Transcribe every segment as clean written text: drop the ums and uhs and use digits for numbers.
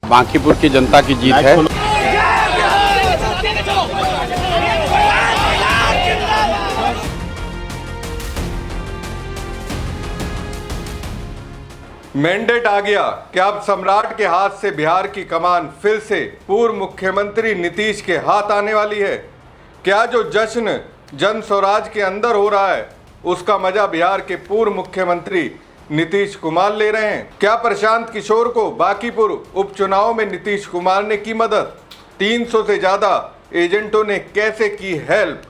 बांकीपुर की जनता की जीत है। मैंडेट आ गया कि अब सम्राट के हाथ से बिहार की कमान फिर से पूर्व मुख्यमंत्री नीतीश के हाथ आने वाली है। क्या जो जश्न जन स्वराज के अंदर हो रहा है उसका मजा बिहार के पूर्व मुख्यमंत्री नीतीश कुमार ले रहे हैं? क्या प्रशांत किशोर को बांकीपुर उपचुनाव में नीतीश कुमार ने की मदद? 300 से ज्यादा एजेंटों ने कैसे की हेल्प?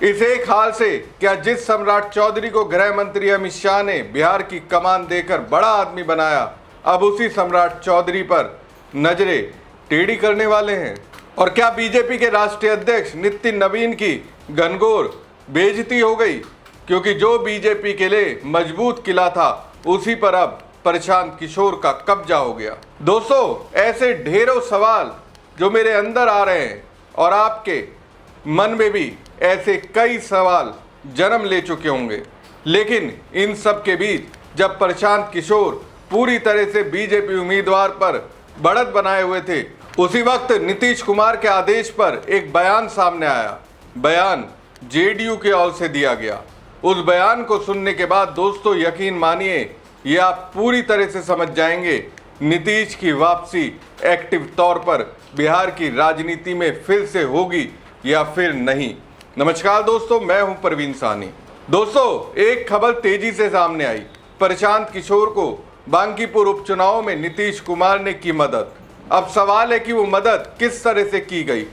इस एक हाल से क्या जिस सम्राट चौधरी को गृह मंत्री अमित शाह ने बिहार की कमान देकर बड़ा आदमी बनाया, अब उसी सम्राट चौधरी पर नजरें टेढ़ी करने वाले हैं? और क्या बीजेपी के राष्ट्रीय अध्यक्ष नितिन नवीन की घनघोर बेइज्जती हो गई, क्योंकि जो बीजेपी के लिए मजबूत किला था उसी पर अब प्रशांत किशोर का कब्जा हो गया? दोस्तों, ऐसे ढेरों सवाल जो मेरे अंदर आ रहे हैं और आपके मन में भी ऐसे कई सवाल जन्म ले चुके होंगे, लेकिन इन सब के बीच जब प्रशांत किशोर पूरी तरह से बीजेपी उम्मीदवार पर बढ़त बनाए हुए थे, उसी वक्त नीतीश कुमार के आदेश पर एक बयान सामने आया। बयान जेडीयू के ओर से दिया गया। उस बयान को सुनने के बाद दोस्तों यकीन मानिए, ये आप पूरी तरह से समझ जाएंगे नीतीश की वापसी एक्टिव तौर पर बिहार की राजनीति में फिर से होगी या फिर नहीं। नमस्कार दोस्तों, मैं हूं प्रवीण साहनी। दोस्तों, एक खबर तेजी से सामने आई। प्रशांत किशोर को बांकीपुर उपचुनाव में नीतीश कुमार ने की मदद। अब सवाल है कि वो मदद किस तरह से की गई।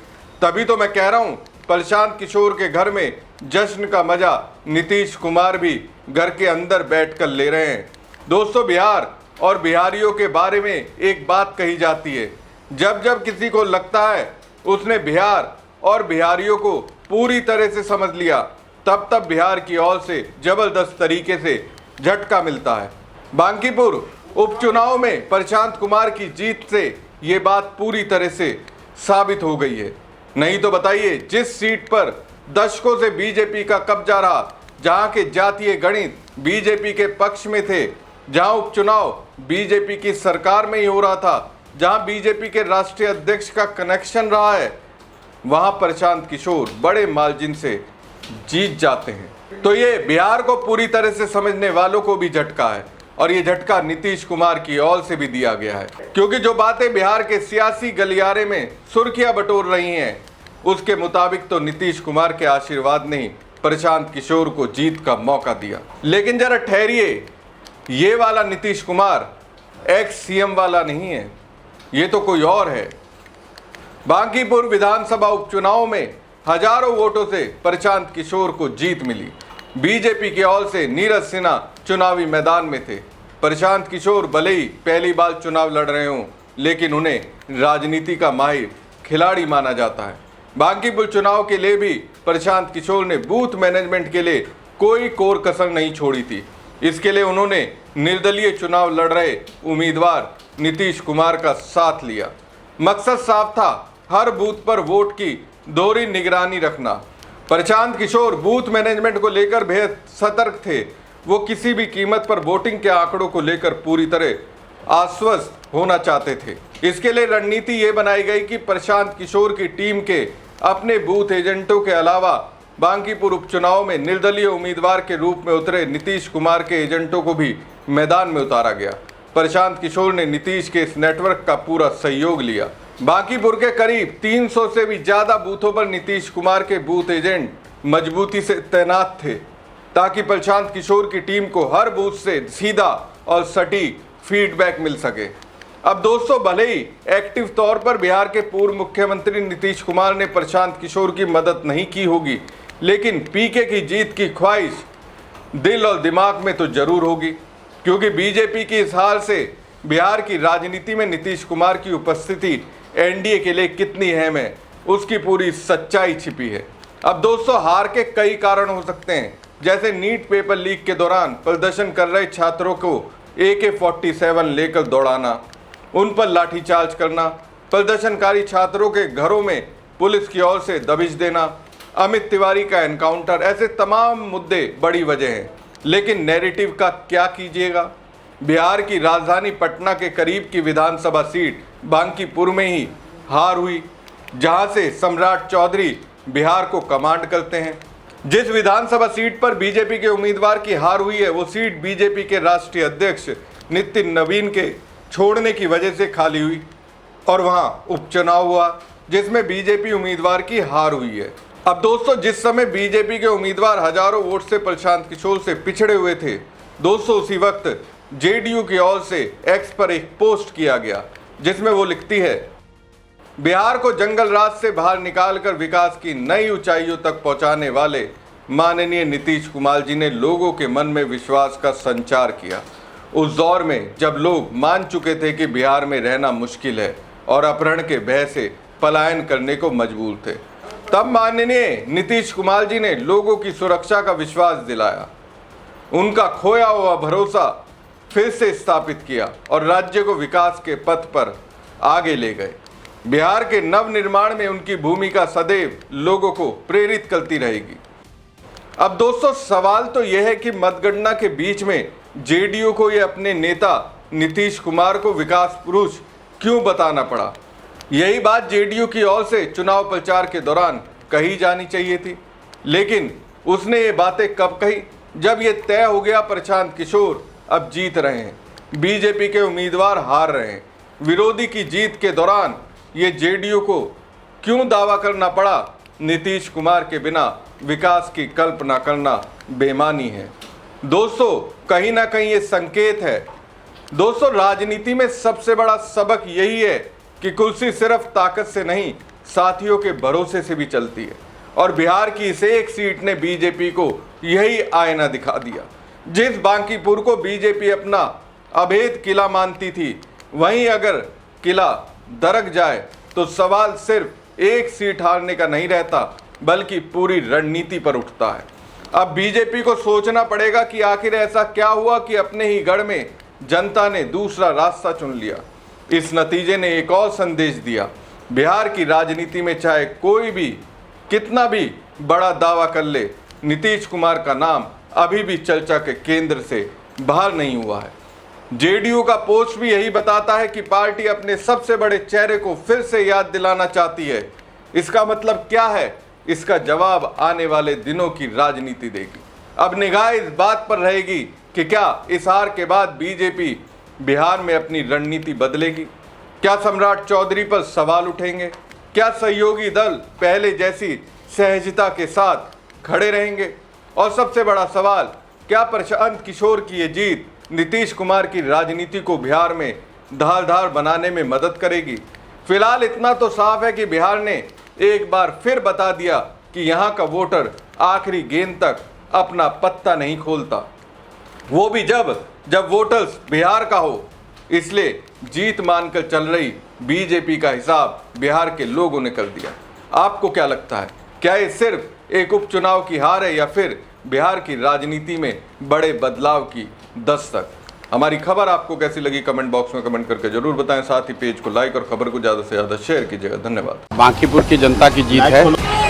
तभी तो मैं कह रहा हूं, प्रशांत किशोर के घर में जश्न का मजा नीतीश कुमार भी घर के अंदर बैठकर ले रहे हैं। दोस्तों, बिहार और बिहारियों के बारे में एक बात कही जाती है, जब जब किसी को लगता है उसने बिहार और बिहारियों को पूरी तरह से समझ लिया, तब तब बिहार की ओर से जबरदस्त तरीके से झटका मिलता है। बांकीपुर उपचुनाव में प्रशांत कुमार की जीत से ये बात पूरी तरह से साबित हो गई है। नहीं तो बताइए, जिस सीट पर दशकों से बीजेपी का कब्जा रहा, जहां के जातीय गणित बीजेपी के पक्ष में थे, जहां उपचुनाव बीजेपी की सरकार में ही हो रहा था, जहां बीजेपी के राष्ट्रीय अध्यक्ष का कनेक्शन रहा है, वहां प्रशांत किशोर बड़े मार्जिन से जीत जाते हैं। तो ये बिहार को पूरी तरह से समझने वालों को भी झटका है, और ये झटका नीतीश कुमार की ओर से भी दिया गया है, क्योंकि जो बातें बिहार के सियासी गलियारे में सुर्खियां बटोर रही हैं, उसके मुताबिक तो नीतीश कुमार के आशीर्वाद ने ही प्रशांत किशोर को जीत का मौका दिया। लेकिन जरा ठहरिए, ये वाला नीतीश कुमार एक्स सीएम वाला नहीं है, ये तो कोई और है। बांकीपुर विधानसभा उपचुनाव में हजारों वोटों से प्रशांत किशोर को जीत मिली। बीजेपी की ओर से नीरज सिन्हा चुनावी मैदान में थे। प्रशांत किशोर भले ही पहली बार चुनाव लड़ रहे हों, लेकिन उन्हें राजनीति का माहिर खिलाड़ी माना जाता है। बांकीपुर चुनाव के लिए भी प्रशांत किशोर ने बूथ मैनेजमेंट के लिए कोई कोर कसर नहीं छोड़ी थी। इसके लिए उन्होंने निर्दलीय चुनाव लड़ रहे उम्मीदवार नीतीश कुमार का साथ लिया। मकसद साफ था, हर बूथ पर वोट की दोहरी निगरानी रखना। प्रशांत किशोर बूथ मैनेजमेंट को लेकर बेहद सतर्क थे। वो किसी भी कीमत पर वोटिंग के आंकड़ों को लेकर पूरी तरह आश्वस्त होना चाहते थे। इसके लिए रणनीति ये बनाई गई कि प्रशांत किशोर की टीम के अपने बूथ एजेंटों के अलावा बांकीपुर उपचुनाव में निर्दलीय उम्मीदवार के रूप में उतरे नीतीश कुमार के एजेंटों को भी मैदान में उतारा गया। प्रशांत किशोर ने नीतीश के इस नेटवर्क का पूरा सहयोग लिया। बांकीपुर के करीब 300 से भी ज्यादा बूथों पर नीतीश कुमार के बूथ एजेंट मजबूती से तैनात थे, ताकि प्रशांत किशोर की टीम को हर बूथ से सीधा और सटीक फीडबैक मिल सके। अब दोस्तों, भले ही एक्टिव तौर पर बिहार के पूर्व मुख्यमंत्री नीतीश कुमार ने प्रशांत किशोर की मदद नहीं की होगी, लेकिन पीके की जीत की ख्वाहिश दिल और दिमाग में तो जरूर होगी, क्योंकि बीजेपी की इस हाल से बिहार की राजनीति में नीतीश कुमार की उपस्थिति एनडीए के लिए कितनी अहम है, उसकी पूरी सच्चाई छिपी है। अब दोस्तों, हार के कई कारण हो सकते हैं, जैसे नीट पेपर लीक के दौरान प्रदर्शन कर रहे छात्रों को AK-47 लेकर दौड़ाना, उन पर लाठीचार्ज करना, प्रदर्शनकारी छात्रों के घरों में पुलिस की ओर से दबिश देना, अमित तिवारी का एनकाउंटर, ऐसे तमाम मुद्दे बड़ी वजह हैं। लेकिन नैरेटिव का क्या कीजिएगा? बिहार की राजधानी पटना के करीब की विधानसभा सीट बांकीपुर में ही हार हुई, जहां से सम्राट चौधरी बिहार को कमांड करते हैं। जिस विधानसभा सीट पर बीजेपी के उम्मीदवार की हार हुई है, वो सीट बीजेपी के राष्ट्रीय अध्यक्ष नितिन नवीन के छोड़ने की वजह से खाली हुई और वहां उपचुनाव हुआ, जिसमें बीजेपी उम्मीदवार की हार हुई है। अब दोस्तों, जिस समय बीजेपी के उम्मीदवार हजारों वोट से प्रशांत किशोर से पिछड़े हुए थे, दोस्तों उसी वक्त जेडीयू की ओर से एक्स पर एक पोस्ट किया गया, जिसमें वो लिखती है, बिहार को जंगल राज से बाहर निकालकर विकास की नई ऊंचाइयों तक पहुंचाने वाले माननीय नीतीश कुमार जी ने लोगों के मन में विश्वास का संचार किया। उस दौर में जब लोग मान चुके थे कि बिहार में रहना मुश्किल है और अपहरण के भय से पलायन करने को मजबूर थे, तब माननीय नीतीश कुमार जी ने लोगों की सुरक्षा का विश्वास दिलाया, उनका खोया हुआ भरोसा फिर से स्थापित किया और राज्य को विकास के पथ पर आगे ले गए। बिहार के नव निर्माण में उनकी भूमिका सदैव लोगों को प्रेरित करती रहेगी। अब दोस्तों, सवाल तो यह है कि मतगणना के बीच में जेडीयू को यह अपने नेता नीतीश कुमार को विकास पुरुष क्यों बताना पड़ा। यही बात जेडीयू की ओर से चुनाव प्रचार के दौरान कही जानी चाहिए थी, लेकिन उसने ये बातें कब कही, जब ये तय हो गया प्रशांत किशोर अब जीत रहे हैं, बीजेपी के उम्मीदवार हार रहे हैं। विरोधी की जीत के दौरान ये जेडीयू को क्यों दावा करना पड़ा, नीतीश कुमार के बिना विकास की कल्पना करना बेईमानी है। दोस्तों, कहीं ना कहीं ये संकेत है। दोस्तों, राजनीति में सबसे बड़ा सबक यही है कि कुर्सी सिर्फ ताकत से नहीं, साथियों के भरोसे से भी चलती है, और बिहार की इस एक सीट ने बीजेपी को यही आईना दिखा दिया। जिस बांकीपुर को बीजेपी अपना अभेद किला मानती थी, वहीं अगर किला दरक जाए तो सवाल सिर्फ एक सीट हारने का नहीं रहता, बल्कि पूरी रणनीति पर उठता है। अब बीजेपी को सोचना पड़ेगा कि आखिर ऐसा क्या हुआ कि अपने ही गढ़ में जनता ने दूसरा रास्ता चुन लिया। इस नतीजे ने एक और संदेश दिया, बिहार की राजनीति में चाहे कोई भी कितना भी बड़ा दावा कर ले, नीतीश कुमार का नाम अभी भी चर्चा के केंद्र से बाहर नहीं हुआ है। जेडीयू का पोस्ट भी यही बताता है कि पार्टी अपने सबसे बड़े चेहरे को फिर से याद दिलाना चाहती है। इसका मतलब क्या है, इसका जवाब आने वाले दिनों की राजनीति देगी। अब निगाह इस बात पर रहेगी कि क्या इस हार के बाद बीजेपी बिहार में अपनी रणनीति बदलेगी, क्या सम्राट चौधरी पर सवाल उठेंगे, क्या सहयोगी दल पहले जैसी सहजता के साथ खड़े रहेंगे, और सबसे बड़ा सवाल, क्या प्रशांत किशोर की ये जीत नीतीश कुमार की राजनीति को बिहार में धारदार बनाने में मदद करेगी। फिलहाल इतना तो साफ है कि बिहार ने एक बार फिर बता दिया कि यहाँ का वोटर आखिरी गेंद तक अपना पत्ता नहीं खोलता, वो भी जब वोटर्स बिहार का हो। इसलिए जीत मानकर चल रही बीजेपी का हिसाब बिहार के लोगों ने कर दिया। आपको क्या लगता है, क्या ये सिर्फ एक उपचुनाव की हार है या फिर बिहार की राजनीति में बड़े बदलाव की दस्तक? हमारी खबर आपको कैसी लगी, कमेंट बॉक्स में कमेंट करके जरूर बताएं। साथ ही पेज को लाइक और खबर को ज़्यादा से ज़्यादा शेयर कीजिएगा। धन्यवाद। बांकीपुर की जनता की जीत है।